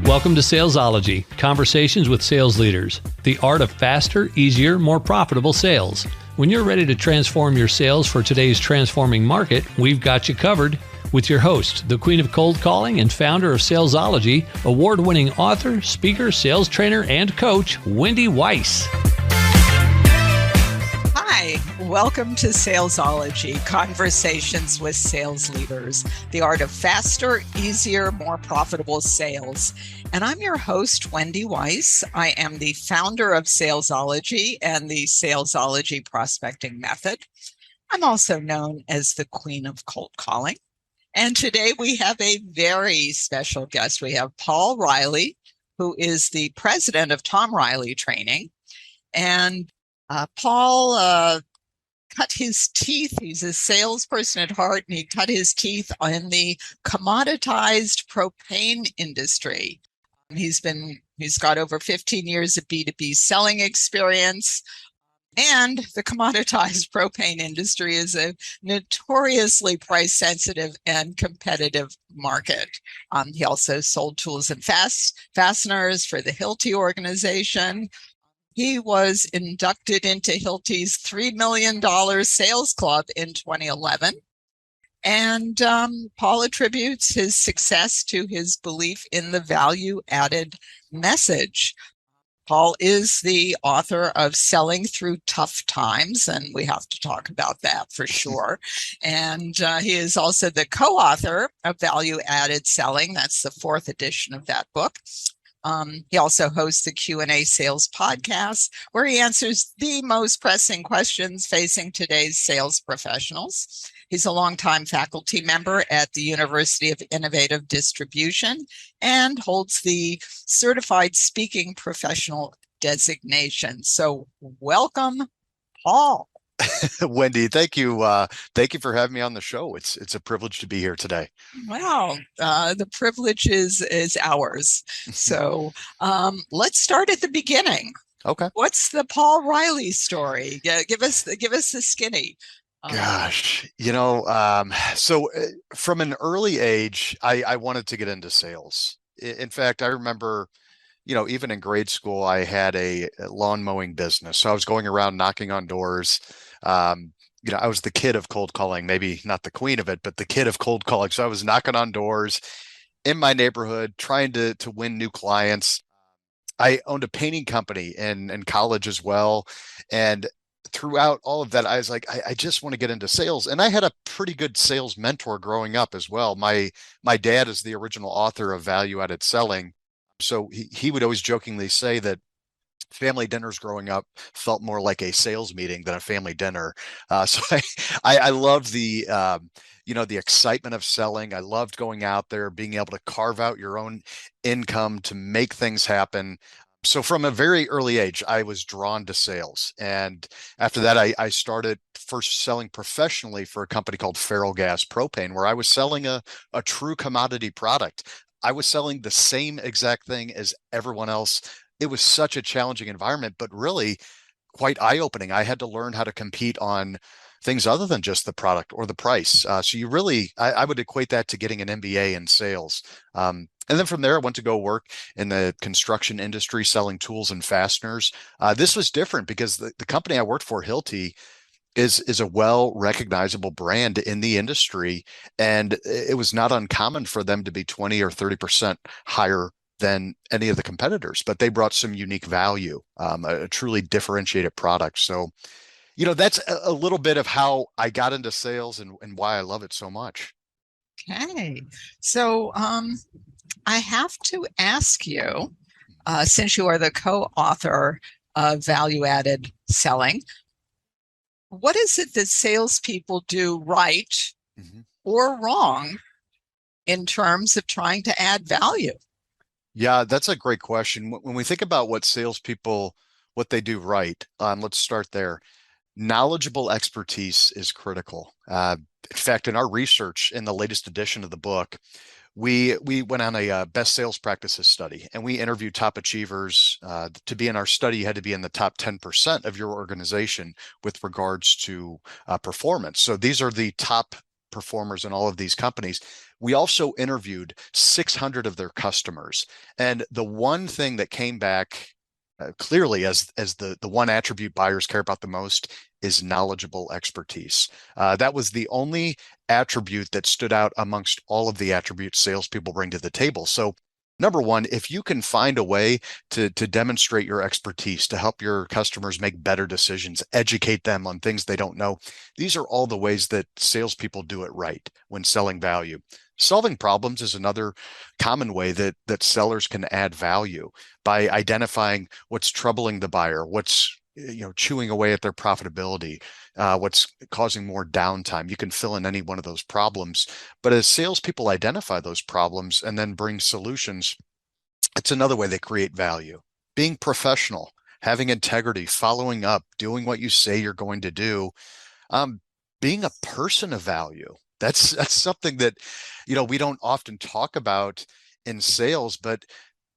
Welcome to Salesology, conversations with sales leaders, the art of faster, easier, more profitable sales. When you're ready to transform your sales for today's transforming market, we've got you covered with your host, the queen of cold calling and founder of Salesology, award-winning author, speaker, sales trainer, and coach, Wendy Weiss. Hi, welcome to Salesology, conversations with sales leaders, the art of faster, easier, more profitable sales. And I'm your host, Wendy Weiss. I am the founder of Salesology and the Salesology prospecting method. I'm also known as the queen of cold calling. And today we have a very special guest. We have Paul Reilly, who is the president of Tom Reilly Training. And Paul cut his teeth. He's a salesperson at heart, and he cut his teeth in the commoditized propane industry. He's got over 15 years of B2B selling experience. And the commoditized propane industry is a notoriously price-sensitive and competitive market. He also sold tools and fasteners for the Hilti organization. He was inducted into Hilti's $3 million sales club in 2011. And Paul attributes his success to his belief in the value-added message. Paul is the author of Selling Through Tough Times, and we have to talk about that for sure. And he is also the co-author of Value Added Selling. That's the 4th edition of that book. He also hosts the Q&A Sales Podcast, where he answers the most pressing questions facing today's sales professionals. He's a longtime faculty member at the University of Innovative Distribution and holds the Certified Speaking Professional designation. So welcome, Paul. Wendy, thank you. Thank you for having me on the show. It's a privilege to be here today. Wow, the privilege is ours. So let's start at the beginning. Okay. What's the Paul Reilly story? Give us the skinny. Gosh, so from an early age, I wanted to get into sales. In fact, I remember, even in grade school, I had a lawn mowing business. So I was going around knocking on doors. I was the kid of cold calling, maybe not the queen of it, but the kid of cold calling. So I was knocking on doors in my neighborhood, trying to win new clients. I owned a painting company in college as well. And throughout all of that, I was like, I just want to get into sales. And I had a pretty good sales mentor growing up as well. My dad is the original author of Value Added Selling. So he would always jokingly say that family dinners growing up felt more like a sales meeting than a family dinner. So I loved the excitement of selling. I loved going out there, being able to carve out your own income to make things happen. So from a very early age, I was drawn to sales. And after that, I started first selling professionally for a company called Feral Gas Propane, where I was selling a true commodity product. I was selling the same exact thing as everyone else. It was such a challenging environment, but really quite eye-opening. I had to learn how to compete on things other than just the product or the price. So you really, I would equate that to getting an MBA in sales. And then from there, I went to go work in the construction industry selling tools and fasteners. This was different because the company I worked for, Hilti, is a well-recognizable brand in the industry. And it was not uncommon for them to be 20 or 30% higher than any of the competitors, but they brought some unique value, a truly differentiated product. So, that's a little bit of how I got into sales and why I love it so much. Okay. So I have to ask you, since you are the co-author of Value Added Selling, what is it that salespeople do right or wrong in terms of trying to add value? Yeah, that's a great question. When we think about what salespeople, what they do right, let's start there. Knowledgeable expertise is critical. In fact, in our research in the latest edition of the book, we went on a best sales practices study, and we interviewed top achievers. To be in our study, you had to be in the top 10% of your organization with regards to performance. So these are the top performers in all of these companies. We also interviewed 600 of their customers. And the one thing that came back clearly as the one attribute buyers care about the most is knowledgeable expertise. That was the only attribute that stood out amongst all of the attributes salespeople bring to the table. So number one, if you can find a way to demonstrate your expertise, to help your customers make better decisions, educate them on things they don't know, these are all the ways that salespeople do it right when selling value. Solving problems is another common way that sellers can add value by identifying what's troubling the buyer, what's chewing away at their profitability, what's causing more downtime. You can fill in any one of those problems. But as salespeople identify those problems and then bring solutions, it's another way they create value. Being professional, having integrity, following up, doing what you say you're going to do, being a person of value. That's something that, we don't often talk about in sales, but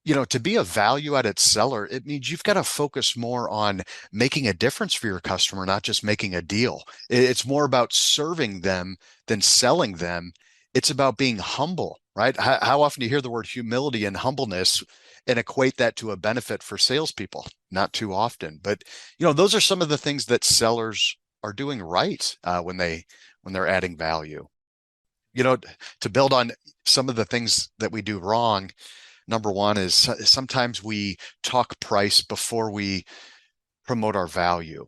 to be a value-added seller, it means you've got to focus more on making a difference for your customer, not just making a deal. It's more about serving them than selling them. It's about being humble, right? How often do you hear the word humility and humbleness and equate that to a benefit for salespeople? Not too often, but those are some of the things that sellers are doing right when they're adding value. To build on some of the things that we do wrong, number one is sometimes we talk price before we promote our value.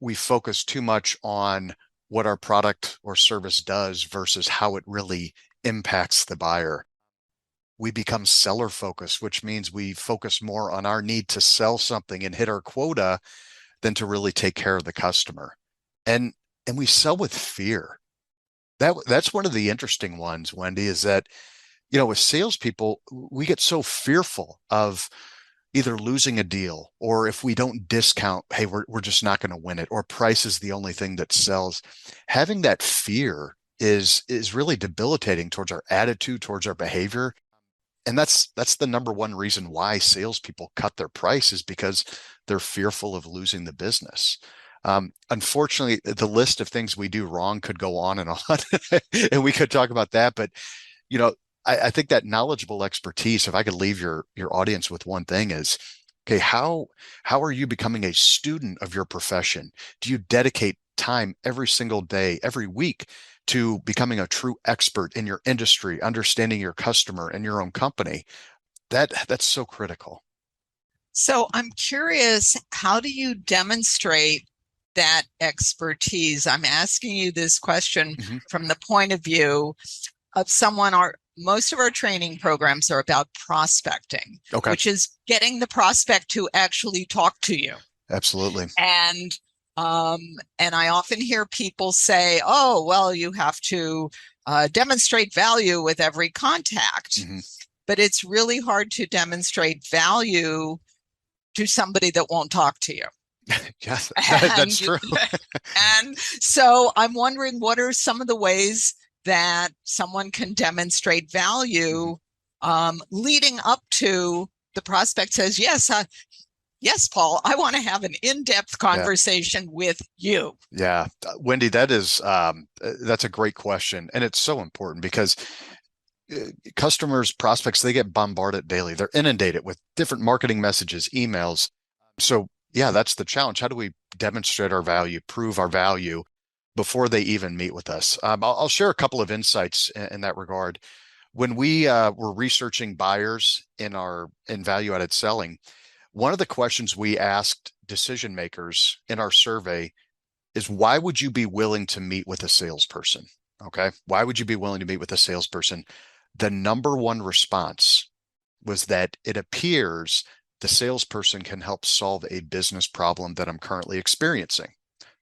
We focus too much on what our product or service does versus how it really impacts the buyer. We become seller focused, which means we focus more on our need to sell something and hit our quota than to really take care of the customer. And we sell with fear. That's one of the interesting ones, Wendy, is that with salespeople, we get so fearful of either losing a deal, or if we don't discount, hey, we're just not going to win it, or price is the only thing that sells. Having that fear is really debilitating towards our attitude, towards our behavior. And that's the number one reason why salespeople cut their price, is because they're fearful of losing the business. Unfortunately, the list of things we do wrong could go on and on, and we could talk about that. But I think that knowledgeable expertise, if I could leave your audience with one thing, is, okay, how are you becoming a student of your profession? Do you dedicate time every single day, every week, to becoming a true expert in your industry, understanding your customer and your own company? That's so critical. So I'm curious, how do you demonstrate that expertise? I'm asking you this question from the point of view of someone. Most of our training programs are about prospecting, which is getting the prospect to actually talk to you. Absolutely. And I often hear people say, oh, well, you have to demonstrate value with every contact. But it's really hard to demonstrate value to somebody that won't talk to you. Yes, that's true. And so I'm wondering, what are some of the ways that someone can demonstrate value leading up to the prospect says, yes, Paul, I want to have an in-depth conversation with you. Yeah, Wendy, that's a great question. And it's so important because customers, prospects, they get bombarded daily. They're inundated with different marketing messages, emails. So yeah, that's the challenge. How do we demonstrate our value, prove our value before they even meet with us? I'll share a couple of insights in that regard. When we were researching buyers in value-added selling, one of the questions we asked decision makers in our survey is, why would you be willing to meet with a salesperson? Okay. Why would you be willing to meet with a salesperson? The number one response was that it appears the salesperson can help solve a business problem that I'm currently experiencing.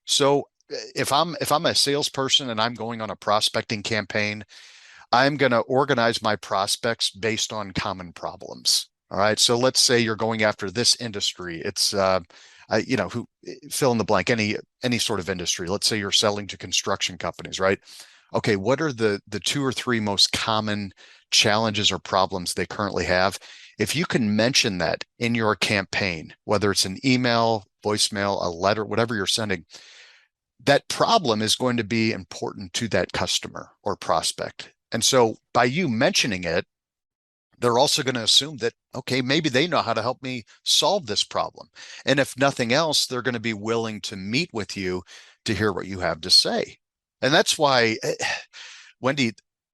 So if I'm a salesperson and I'm going on a prospecting campaign, I'm going to organize my prospects based on common problems. All right. So let's say you're going after this industry. It's who fill in the blank, any sort of industry. Let's say you're selling to construction companies, right? Okay, what are the 2 or 3 most common challenges or problems they currently have? If you can mention that in your campaign, whether it's an email, voicemail, a letter, whatever you're sending, that problem is going to be important to that customer or prospect. And so by you mentioning it, they're also going to assume that, okay, maybe they know how to help me solve this problem. And if nothing else, they're going to be willing to meet with you to hear what you have to say. And that's why, Wendy,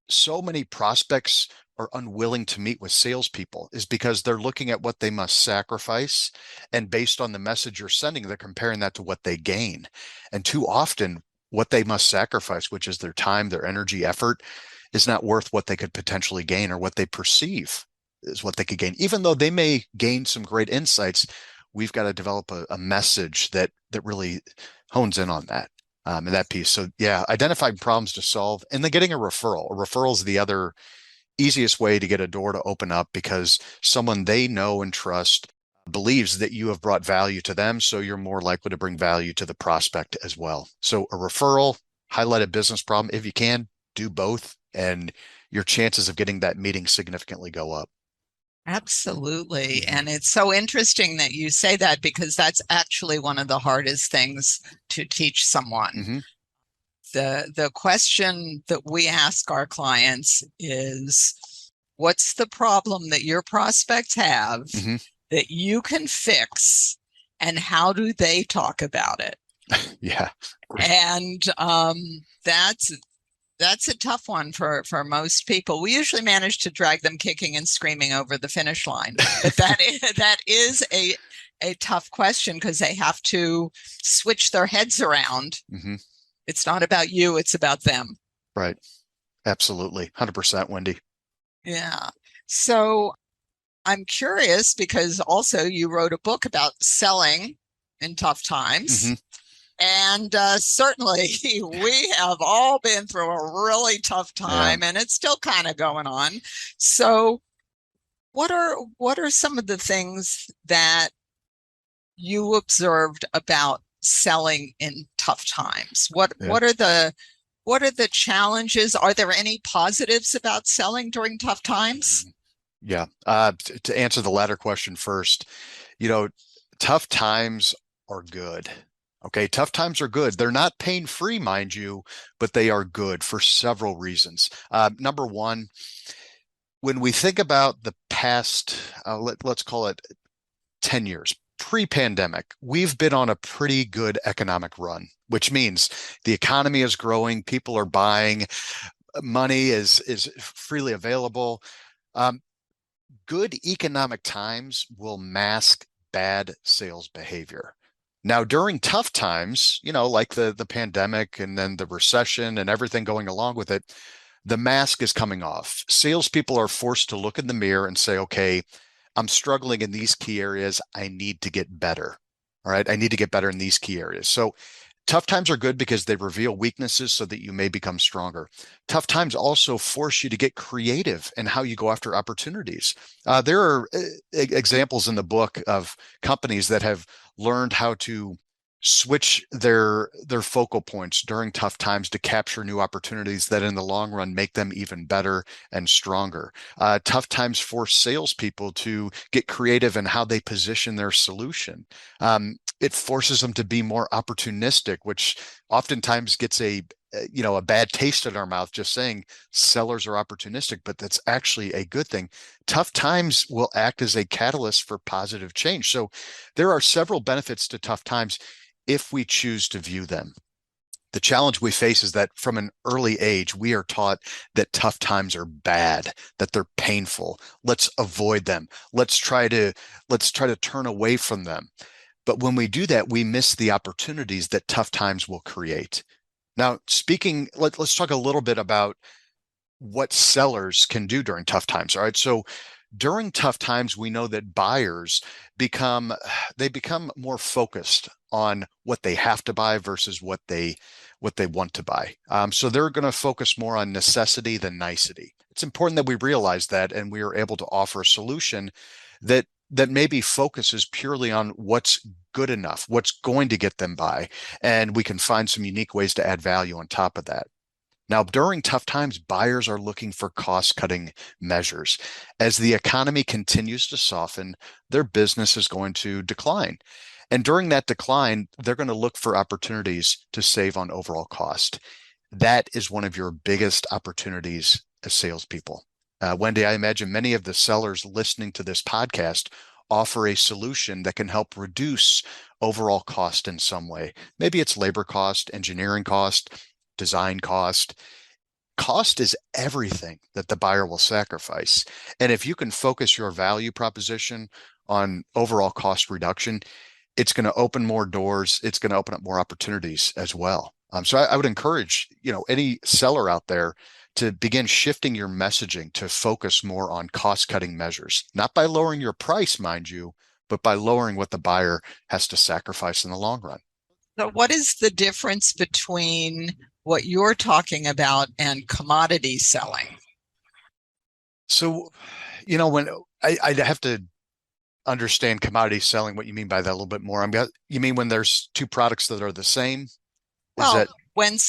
so many prospects are unwilling to meet with salespeople is because they're looking at what they must sacrifice. And based on the message you're sending, they're comparing that to what they gain. And too often, what they must sacrifice, which is their time, their energy, effort, is not worth what they could potentially gain or what they perceive is what they could gain. Even though they may gain some great insights, we've got to develop a message that really hones in on that. And that piece. So yeah, identifying problems to solve and then getting a referral. A referral is the other easiest way to get a door to open up because someone they know and trust believes that you have brought value to them. So you're more likely to bring value to the prospect as well. So a referral, highlight a business problem. If you can, do both and your chances of getting that meeting significantly go up. Absolutely. And it's so interesting that you say that because that's actually one of the hardest things to teach someone. The question that we ask our clients is, what's the problem that your prospects have that you can fix, and how do they talk about it? Yeah. And that's a tough one for most people. We usually manage to drag them kicking and screaming over the finish line. But that is a tough question because they have to switch their heads around. It's not about you, it's about them. Right. Absolutely. 100%, Wendy. Yeah. So I'm curious because also you wrote a book about selling in tough times. And certainly we have all been through a really tough time, and it's still kind of going on. So what are some of the things that you observed about selling in tough times? What are the challenges? Are there any positives about selling during tough times? Yeah. To answer the latter question first, tough times are good. Okay, tough times are good. They're not pain-free, mind you, but they are good for several reasons. Number one, when we think about the past, let's call it 10 years, pre-pandemic, we've been on a pretty good economic run, which means the economy is growing, people are buying, money is freely available. Good economic times will mask bad sales behavior. Now, during tough times, like the pandemic and then the recession and everything going along with it, the mask is coming off. Salespeople are forced to look in the mirror and say, okay, I'm struggling in these key areas. I need to get better. All right. I need to get better in these key areas. So tough times are good because they reveal weaknesses so that you may become stronger. Tough times also force you to get creative in how you go after opportunities. There are examples in the book of companies that have learned how to switch their focal points during tough times to capture new opportunities that in the long run make them even better and stronger. Tough times force salespeople to get creative in how they position their solution. It forces them to be more opportunistic, which oftentimes gets a bad taste in our mouth just saying sellers are opportunistic, but that's actually a good thing. Tough times will act as a catalyst for positive change. So there are several benefits to tough times if we choose to view them. The challenge we face is that from an early age, we are taught that tough times are bad, that they're painful. Let's avoid them. Let's try to turn away from them. But when we do that, we miss the opportunities that tough times will create. Now, let's talk a little bit about what sellers can do during tough times. All right. So during tough times, we know that buyers become more focused on what they have to buy versus what they want to buy. So they're going to focus more on necessity than nicety. It's important that we realize that, and we are able to offer a solution that maybe focuses purely on what's good enough, what's going to get them by, and we can find some unique ways to add value on top of that. Now, during tough times, buyers are looking for cost-cutting measures. As the economy continues to soften, their business is going to decline. And during that decline, they're going to look for opportunities to save on overall cost. That is one of your biggest opportunities as salespeople. Wendy, I imagine many of the sellers listening to this podcast offer a solution that can help reduce overall cost in some way. Maybe it's labor cost, engineering cost, design cost. Cost is everything that the buyer will sacrifice. And if you can focus your value proposition on overall cost reduction, it's going to open more doors. It's going to open up more opportunities as well. So I would encourage, any seller out there to begin shifting your messaging to focus more on cost-cutting measures, not by lowering your price, mind you, but by lowering what the buyer has to sacrifice in the long run. So what is the difference between what you're talking about and commodity selling? So, when I have to understand commodity selling, what you mean by that a little bit more. You mean when there's two products that are the same? Well, when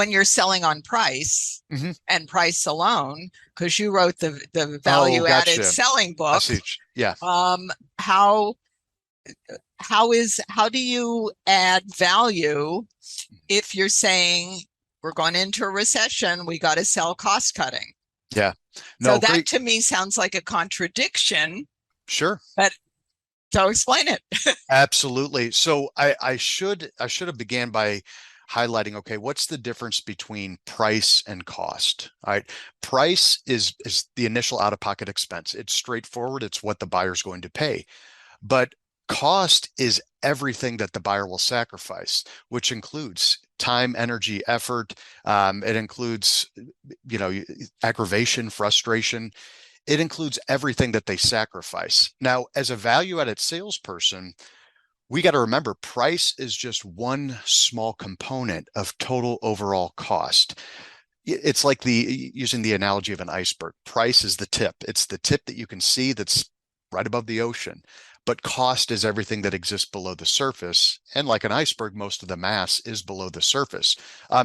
you're selling on price and price alone, because you wrote the value added selling book. I see. Yeah. How do you add value if you're saying we're going into a recession, we got to sell cost cutting? Yeah. No, so that to me sounds like a contradiction. Sure. But so explain it. Absolutely. So I should have began by highlighting, okay, what's the difference between price and cost? All right. Price is the initial out-of-pocket expense. It's straightforward. It's what the buyer's going to pay. But cost is everything that the buyer will sacrifice, which includes time, energy, effort. It includes, aggravation, frustration. It includes everything that they sacrifice. Now, as a value-added salesperson, we got to remember price is just one small component of total overall cost. It's like using the analogy of an iceberg. Price is the tip. It's the tip that you can see that's right above the ocean. But cost is everything that exists below the surface. And like an iceberg, most of the mass is below the surface.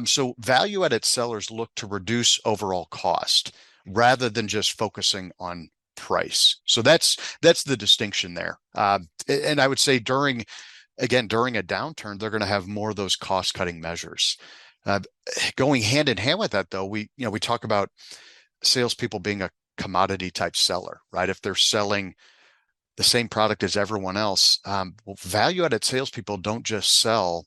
So value-added sellers look to reduce overall cost rather than just focusing on price. So that's the distinction there. And I would say during a downturn, they're going to have more of those cost-cutting measures. Going hand in hand with that, though, we talk about salespeople being a commodity type seller, right? If they're selling the same product as everyone else, value-added salespeople don't just sell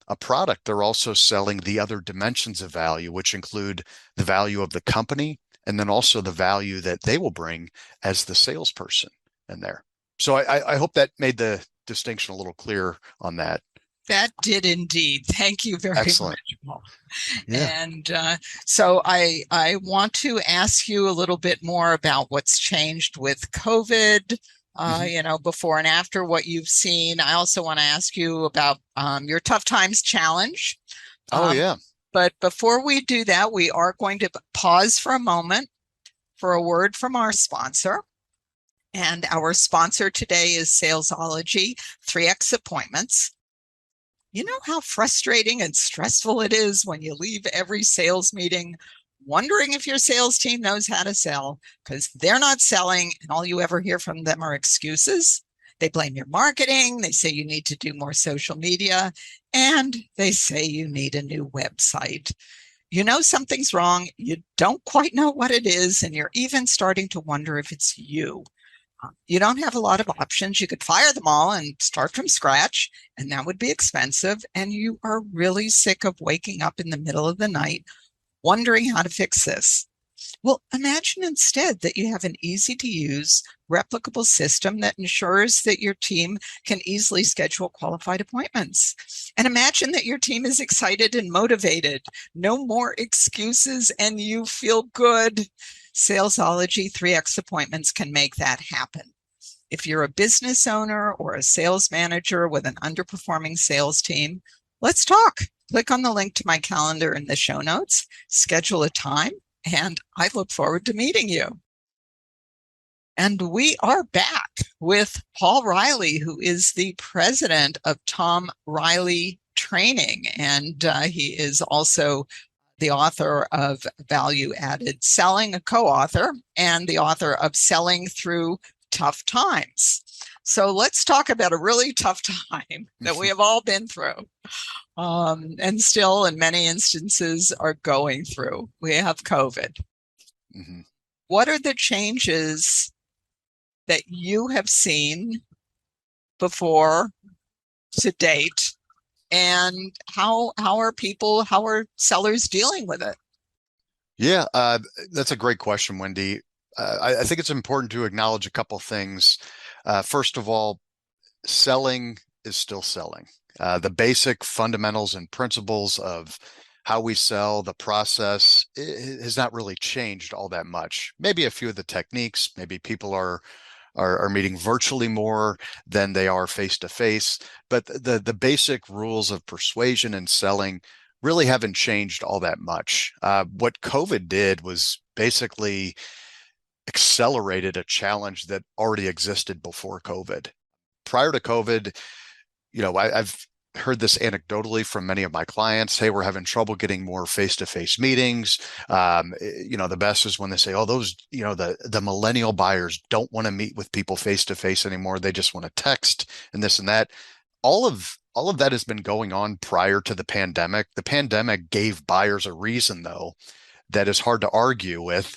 a product; they're also selling the other dimensions of value, which include the value of the company and then also the value that they will bring as the salesperson in there. So I hope that made the distinction a little clearer on that. That did indeed. Thank you very Excellent. much, Paul. Yeah. And so I want to ask you a little bit more about what's changed with COVID, before and after, what you've seen. I also want to ask you about your Tough Times Challenge. Yeah. But before we do that, we are going to pause for a moment for a word from our sponsor. And our sponsor today is Salesology 3X Appointments. You know how frustrating and stressful it is when you leave every sales meeting wondering if your sales team knows how to sell because they're not selling and all you ever hear from them are excuses. They blame your marketing. They say you need to do more social media, and they say you need a new website. You know something's wrong. You don't quite know what it is, and you're even starting to wonder if it's you. You don't have a lot of options. You could fire them all and start from scratch, and that would be expensive. And you are really sick of waking up in the middle of the night wondering how to fix this. Well, imagine instead that you have an easy-to-use, replicable system that ensures that your team can easily schedule qualified appointments. And imagine that your team is excited and motivated. No more excuses, and you feel good. Salesology 3X Appointments can make that happen. If you're a business owner or a sales manager with an underperforming sales team, let's talk. Click on the link to my calendar in the show notes, schedule a time, and I look forward to meeting you. And we are back with Paul Reilly, who is the president of Tom Reilly Training. And he is also the author of Value Added Selling, a co-author, and the author of Selling Through Tough Times. So let's talk about a really tough time that we have all been through, and still in many instances are going through. We have COVID. Mm-hmm. What are the changes that you have seen before to date, and how are sellers dealing with it? Yeah, that's a great question, Wendy. I think it's important to acknowledge a couple things. First of all, selling is still selling. The basic fundamentals and principles of how we sell, the process, has not really changed all that much. Maybe a few of the techniques, maybe people are meeting virtually more than they are face to face, but the basic rules of persuasion and selling really haven't changed all that much. What COVID did was basically accelerated a challenge that already existed before COVID. Prior to COVID, I've heard this anecdotally from many of my clients. Hey, we're having trouble getting more face-to-face meetings. The best is when they say, oh, those, the millennial buyers don't want to meet with people face-to-face anymore. They just want to text and this and that. All of that has been going on prior to the pandemic. The pandemic gave buyers a reason, though, that is hard to argue with,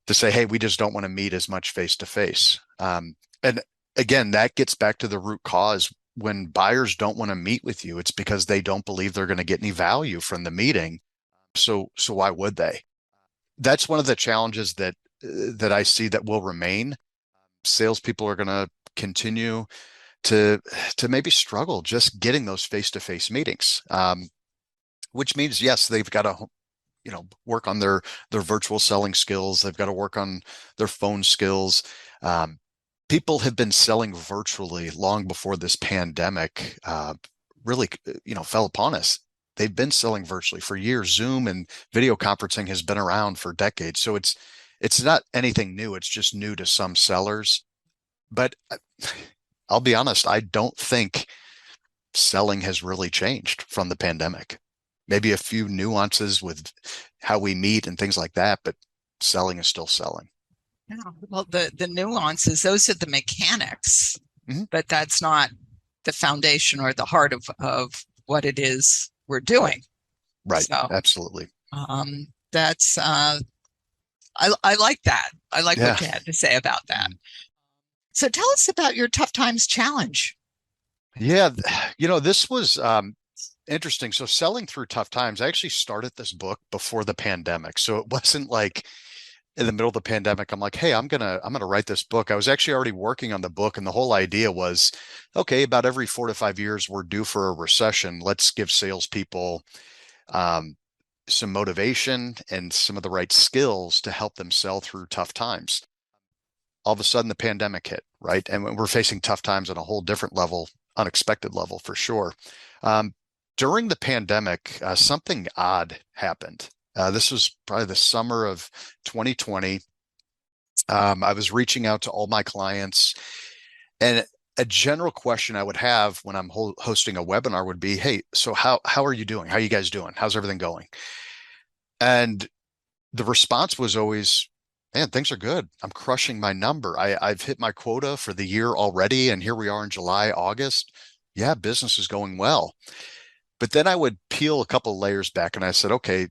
to say, hey, we just don't want to meet as much face-to-face. And again, that gets back to the root cause. When buyers don't want to meet with you, it's because they don't believe they're going to get any value from the meeting. So why would they? That's one of the challenges that I see that will remain. Salespeople are going to continue to maybe struggle just getting those face-to-face meetings, which means, yes, they've got to work on their virtual selling skills. They've got to work on their phone skills. People have been selling virtually long before this pandemic really, fell upon us. They've been selling virtually for years. Zoom and video conferencing has been around for decades. So it's not anything new. It's just new to some sellers. But I'll be honest, I don't think selling has really changed from the pandemic. Maybe a few nuances with how we meet and things like that, but selling is still selling. Yeah, well, the nuances, those are the mechanics, Mm-hmm. but that's not the foundation or the heart of what it is we're doing. Right. So Absolutely. that's I like that. I like Yeah. what you had to say about that. So tell us about your Tough Times Challenge. Yeah. This was interesting. So selling through tough times, I actually started this book before the pandemic. So it wasn't like in the middle of the pandemic, I'm like, hey, I'm gonna write this book. I was actually already working on the book, and the whole idea was, okay, about every 4 to 5 years, we're due for a recession. Let's give salespeople some motivation and some of the right skills to help them sell through tough times. All of a sudden, the pandemic hit, right? And we're facing tough times on a whole different level, unexpected level for sure. During the pandemic, something odd happened. This was probably the summer of 2020. I was reaching out to all my clients, and a general question I would have when I'm hosting a webinar would be, "Hey, so how are you doing? How are you guys doing? How's everything going?" And the response was always, "Man, things are good. I'm crushing my number. I've hit my quota for the year already, and here we are in July, August. Yeah, business is going well." But then I would peel a couple layers back, and I said, "Okay,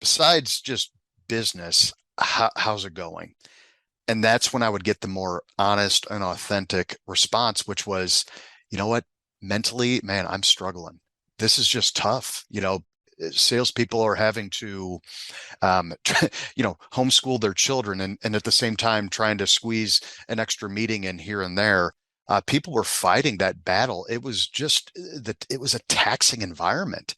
besides just business, how's it going?" And that's when I would get the more honest and authentic response, which was, you know what, mentally, man, I'm struggling. This is just tough. Salespeople are having to, homeschool their children, and at the same time trying to squeeze an extra meeting in here and there. People were fighting that battle. It was just that it was a taxing environment.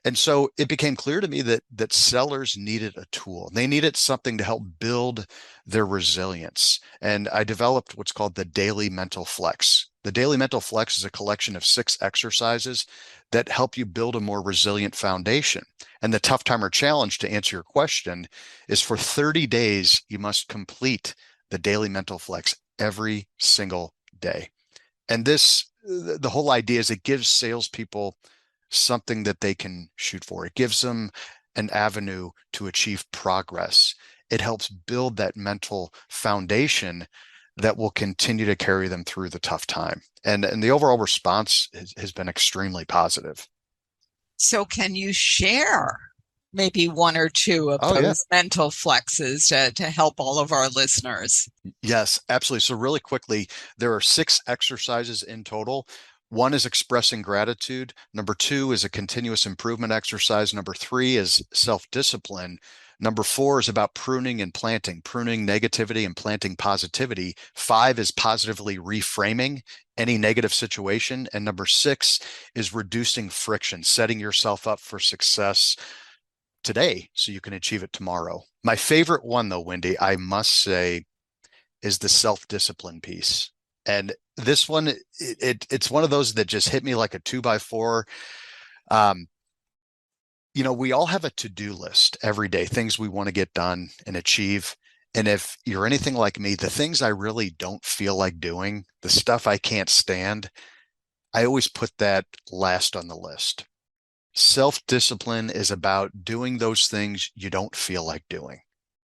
And so it became clear to me that sellers needed a tool. They needed something to help build their resilience. And I developed what's called the Daily Mental Flex. The Daily Mental Flex is a collection of 6 exercises that help you build a more resilient foundation. And the Tough Timer Challenge, to answer your question, is for 30 days, you must complete the Daily Mental Flex every single day. And the whole idea is it gives salespeople something that they can shoot for. It gives them an avenue to achieve progress. It helps build that mental foundation that will continue to carry them through the tough time. And the overall response has been extremely positive. So can you share maybe one or two of those mental flexes to help all of our listeners? Yes, absolutely. So really quickly, there are 6 exercises in total. One is expressing gratitude. Number 2 is a continuous improvement exercise. Number 3 is self-discipline. Number 4 is about pruning and planting, pruning negativity and planting positivity. 5 is positively reframing any negative situation. And number 6 is reducing friction, setting yourself up for success today so you can achieve it tomorrow. My favorite one, though, Wendy, I must say, is the self-discipline piece. And this one, it's one of those that just hit me like a 2x4. We all have a to-do list every day, things we want to get done and achieve. And if you're anything like me, the things I really don't feel like doing, the stuff I can't stand, I always put that last on the list. Self-discipline is about doing those things you don't feel like doing,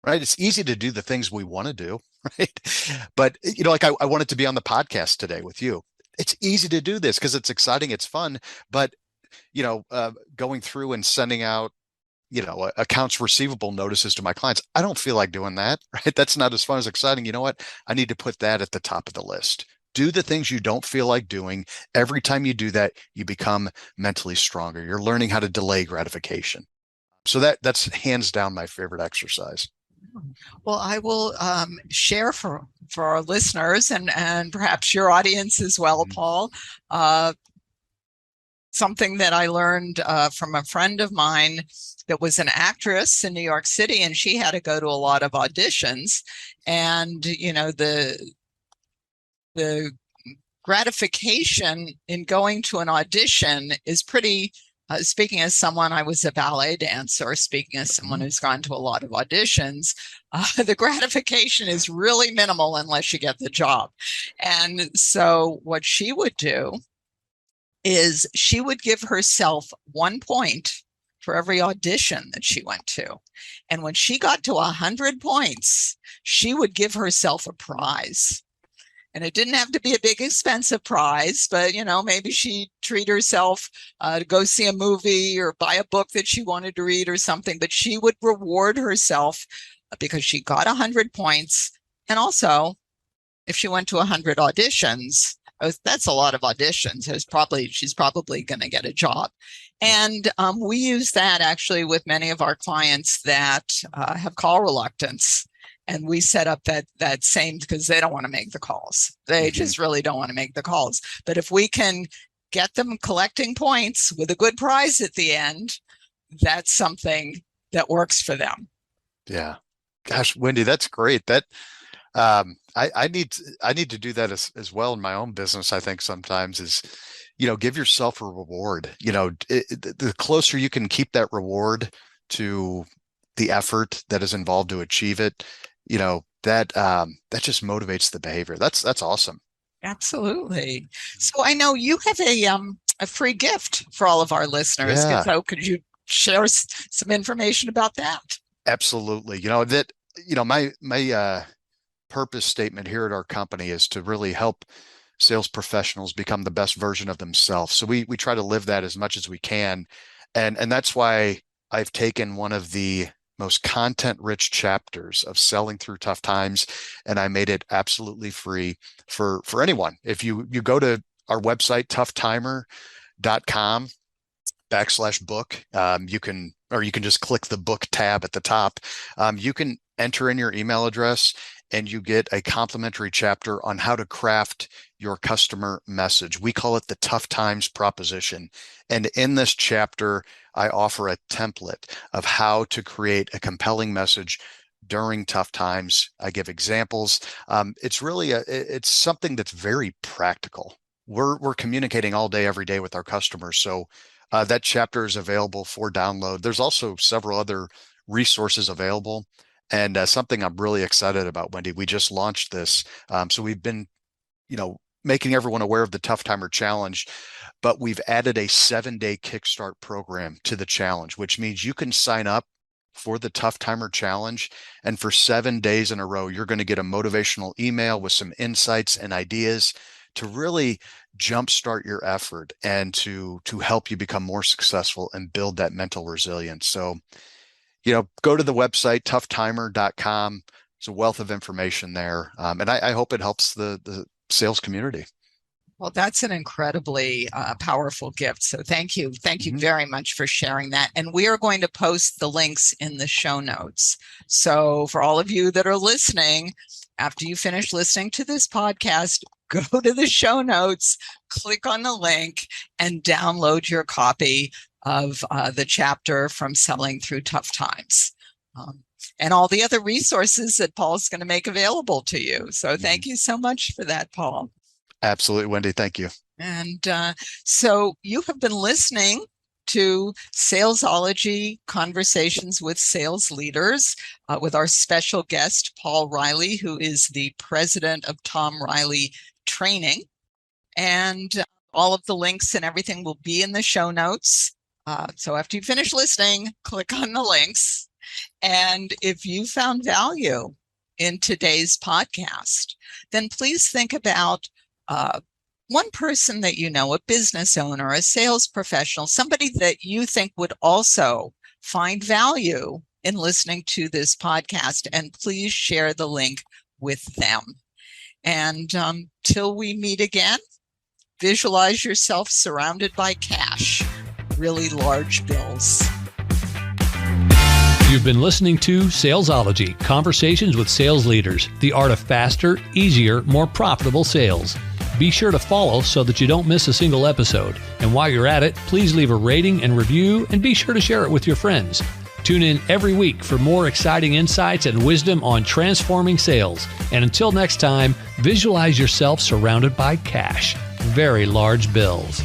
right? It's easy to do the things we want to do, right? But, like I wanted to be on the podcast today with you. It's easy to do this because it's exciting, it's fun. But, going through and sending out, accounts receivable notices to my clients, I don't feel like doing that, right? That's not as fun as exciting. You know what? I need to put that at the top of the list. Do the things you don't feel like doing. Every time you do that, you become mentally stronger. You're learning how to delay gratification. So that's hands down my favorite exercise. Well, I will share for our listeners and perhaps your audience as well, Paul, something that I learned from a friend of mine that was an actress in New York City, and she had to go to a lot of auditions. And, the gratification in going to an audition is pretty, speaking as someone, I was a ballet dancer, speaking as someone who's gone to a lot of auditions, the gratification is really minimal unless you get the job. And so what she would do is she would give herself 1 point for every audition that she went to. And when she got to 100 points, she would give herself a prize. And it didn't have to be a big, expensive prize, but, maybe she'd treat herself to go see a movie or buy a book that she wanted to read or something. But she would reward herself because she got 100 points. And also, if she went to 100 auditions, that's a lot of auditions. She's probably going to get a job. And we use that actually with many of our clients that have call reluctance. And we set up that same, because they don't want to make the calls. They just really don't want to make the calls. But if we can get them collecting points with a good prize at the end, that's something that works for them. Yeah. Gosh, Wendy, that's great. That I need to do that as well in my own business. I think sometimes is, give yourself a reward. The closer you can keep that reward to the effort that is involved to achieve it, that just motivates the behavior. That's awesome. Absolutely. So I know you have a free gift for all of our listeners. Yeah. So could you share some information about that? Absolutely. My purpose statement here at our company is to really help sales professionals become the best version of themselves. So we try to live that as much as we can. And that's why I've taken one of the most content-rich chapters of Selling Through Tough Times, and I made it absolutely free for anyone. If you go to our website, toughtimer.com/book, you can just click the book tab at the top. You can enter in your email address and you get a complimentary chapter on how to craft your customer message. We call it the Tough Times Proposition. And in this chapter, I offer a template of how to create a compelling message during tough times. I give examples. It's really it's something that's very practical. We're communicating all day, every day with our customers. So that chapter is available for download. There's also several other resources available. And something I'm really excited about, Wendy, we just launched this. So we've been, making everyone aware of the Tough Timer Challenge, but we've added a 7-day kickstart program to the challenge, which means you can sign up for the Tough Timer Challenge. And for 7 days in a row, you're going to get a motivational email with some insights and ideas to really jumpstart your effort and to help you become more successful and build that mental resilience. So, go to the website, toughtimer.com. There's a wealth of information there. And I hope it helps the sales community. Well, that's an incredibly powerful gift. So thank you. Thank you very much for sharing that. And we are going to post the links in the show notes. So for all of you that are listening, after you finish listening to this podcast, go to the show notes, click on the link, and download your copy of the chapter from Selling Through Tough Times. And all the other resources that Paul's going to make available to you. So thank you so much for that, Paul. Absolutely, Wendy. Thank you. And so you have been listening to Salesology Conversations with Sales Leaders with our special guest, Paul Reilly, who is the president of Tom Reilly Training. And all of the links and everything will be in the show notes. So after you finish listening, click on the links. And if you found value in today's podcast, then please think about one person that you know, a business owner, a sales professional, somebody that you think would also find value in listening to this podcast, and please share the link with them. And till we meet again, visualize yourself surrounded by cash, really large bills. You've been listening to Salesology, Conversations with Sales Leaders, the art of faster, easier, more profitable sales. Be sure to follow so that you don't miss a single episode. And while you're at it, please leave a rating and review, and be sure to share it with your friends. Tune in every week for more exciting insights and wisdom on transforming sales. And until next time, visualize yourself surrounded by cash, very large bills.